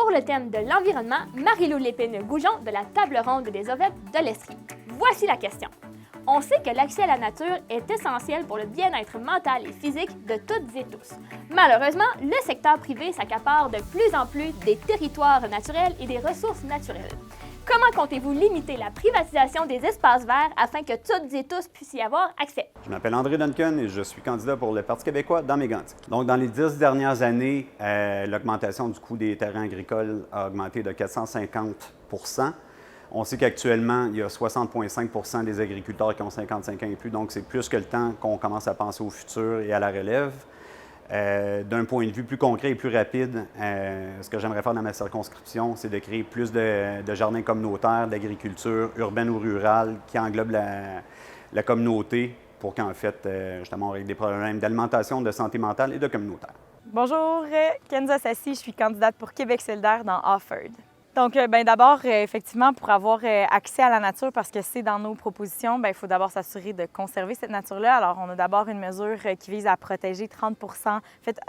Pour le thème de l'environnement, Marie-Lou Lépine-Goujon de la Table ronde des Ovettes de l'Estrie. Voici la question. On sait que l'accès à la nature est essentiel pour le bien-être mental et physique de toutes et tous. Malheureusement, le secteur privé s'accapare de plus en plus des territoires naturels et des ressources naturelles. Comment comptez-vous limiter la privatisation des espaces verts afin que toutes et tous puissent y avoir accès? Je m'appelle André Duncan et je suis candidat pour le Parti québécois dans Mégantic. Donc, dans les 10 dernières années, l'augmentation du coût des terrains agricoles a augmenté de 450 %. On sait qu'actuellement, il y a 60,5 % des agriculteurs qui ont 55 ans et plus, donc c'est plus que le temps qu'on commence à penser au futur et à la relève. D'un point de vue plus concret et plus rapide, ce que j'aimerais faire dans ma circonscription, c'est de créer plus de jardins communautaires, d'agriculture urbaine ou rurale qui englobe la communauté pour qu'en fait, justement, on règle des problèmes d'alimentation, de santé mentale et de communautaire. Bonjour, Kenza Sassi, je suis candidate pour Québec solidaire dans Offord. Donc, d'abord, effectivement, pour avoir accès à la nature, parce que c'est dans nos propositions, il faut d'abord s'assurer de conserver cette nature-là. Alors, on a d'abord une mesure qui vise à protéger 30 %,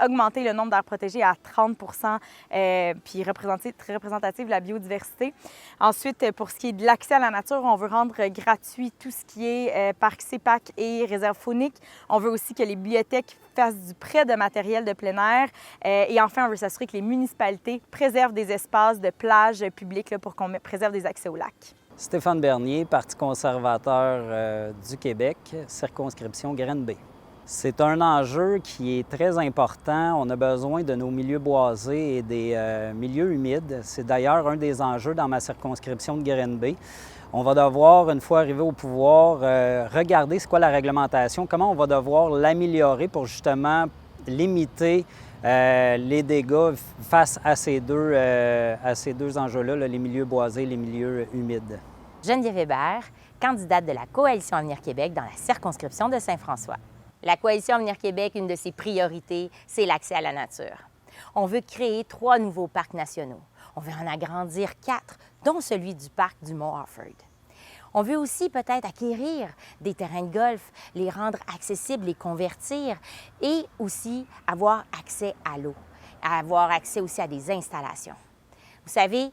augmenter le nombre d'aires protégées à 30 %, puis très représentative de la biodiversité. Ensuite, pour ce qui est de l'accès à la nature, on veut rendre gratuit tout ce qui est parc CEPAC et réserve faunique. On veut aussi que les bibliothèques fassent du prêt de matériel de plein air. Et enfin, on veut s'assurer que les municipalités préservent des espaces de plage publics là, pour qu'on préserve des accès au lac. Stéphane Bernier, Parti conservateur du Québec, circonscription Granby. C'est un enjeu qui est très important. On a besoin de nos milieux boisés et des milieux humides. C'est d'ailleurs un des enjeux dans ma circonscription de Granby. On va devoir, une fois arrivé au pouvoir, regarder c'est quoi la réglementation, comment on va devoir l'améliorer pour justement limiter les dégâts face à ces deux enjeux-là, les milieux boisés et les milieux humides. Geneviève Hébert, candidate de la Coalition Avenir Québec dans la circonscription de Saint-François. La Coalition Avenir Québec, une de ses priorités, c'est l'accès à la nature. On veut créer 3 nouveaux parcs nationaux. On veut en agrandir 4, dont celui du parc du Mont-Offord. On veut aussi peut-être acquérir des terrains de golf, les rendre accessibles, les convertir et aussi avoir accès à l'eau, avoir accès aussi à des installations. Vous savez,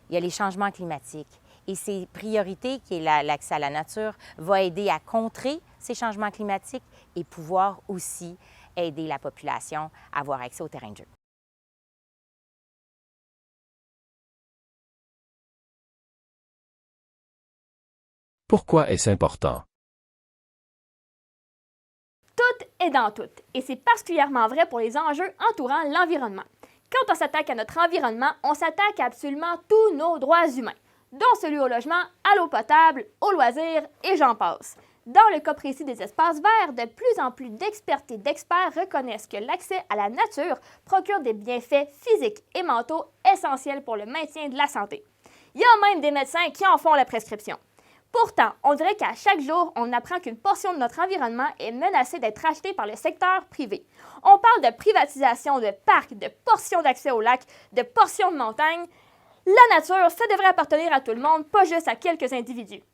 il y a les changements climatiques et ces priorités, qui est l'accès à la nature, va aider à contrer ces changements climatiques et pouvoir aussi aider la population à avoir accès aux terrains de jeu. Pourquoi est-ce important? Tout est dans tout, et c'est particulièrement vrai pour les enjeux entourant l'environnement. Quand on s'attaque à notre environnement, on s'attaque à absolument tous nos droits humains, dont celui au logement, à l'eau potable, aux loisirs, et j'en passe. Dans le cas précis des espaces verts, de plus en plus d'expertes et d'experts reconnaissent que l'accès à la nature procure des bienfaits physiques et mentaux essentiels pour le maintien de la santé. Il y a même des médecins qui en font la prescription. Pourtant, on dirait qu'à chaque jour, on apprend qu'une portion de notre environnement est menacée d'être achetée par le secteur privé. On parle de privatisation de parcs, de portions d'accès au lac, de portions de montagnes. La nature, ça devrait appartenir à tout le monde, pas juste à quelques individus.